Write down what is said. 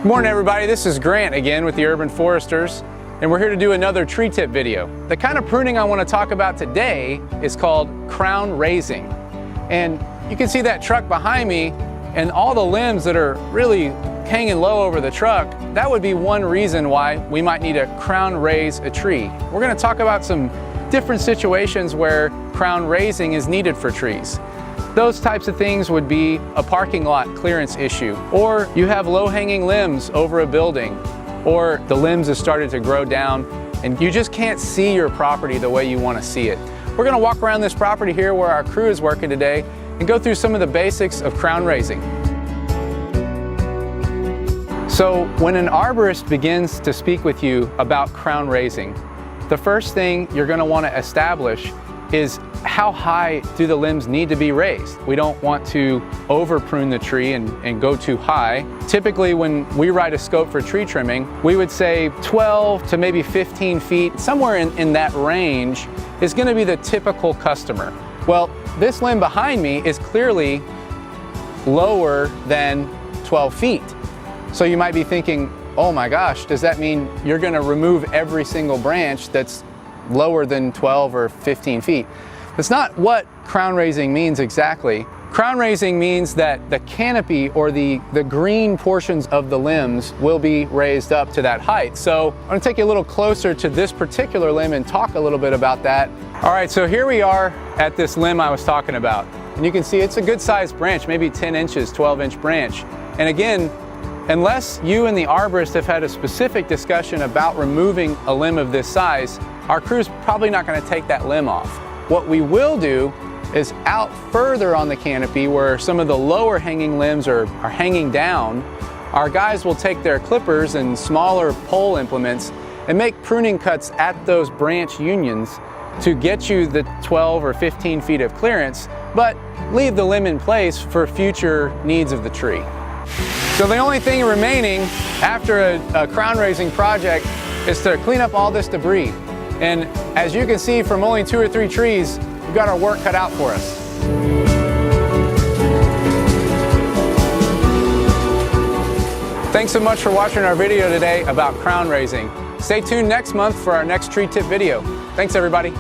Good morning everybody, this is Grant again with the Urban Foresters, and we're here to do another tree tip video. The kind of pruning I want to talk about today is called crown raising. And you can see that truck behind me and all the limbs that are really hanging low over the truck. That would be one reason why we might need to crown raise a tree. We're going to talk about some different situations where crown raising is needed for trees. Those types of things would be a parking lot clearance issue, or you have low-hanging limbs over a building, or the limbs have started to grow down and you just can't see your property the way you want to see it. We're going to walk around this property here where our crew is working today and go through some of the basics of crown raising. So when an arborist begins to speak with you about crown raising, the first thing you're going to want to establish is how high do the limbs need to be raised. We don't want to over prune the tree and go too high. Typically when we write a scope for tree trimming, we would say 12 to maybe 15 feet, somewhere in that range is going to be the typical customer. Well, this limb behind me is clearly lower than 12 feet. So you might be thinking, oh my gosh, does that mean you're going to remove every single branch that's lower than 12 or 15 feet? That's not what crown raising means exactly. Crown raising means that the canopy or the green portions of the limbs will be raised up to that height. So I'm going to take you a little closer to this particular limb and talk a little bit about that. All right, so here we are at this limb I was talking about. And you can see it's a good sized branch, maybe 10 inches, 12-inch branch. And again, unless you and the arborist have had a specific discussion about removing a limb of this size, our crew's probably not going to take that limb off. What we will do is out further on the canopy where some of the lower hanging limbs are hanging down, our guys will take their clippers and smaller pole implements and make pruning cuts at those branch unions to get you the 12 or 15 feet of clearance, but leave the limb in place for future needs of the tree. So the only thing remaining after a crown raising project is to clean up all this debris. And as you can see from only 2 or 3 trees, we've got our work cut out for us. Thanks so much for watching our video today about crown raising. Stay tuned next month for our next tree tip video. Thanks everybody.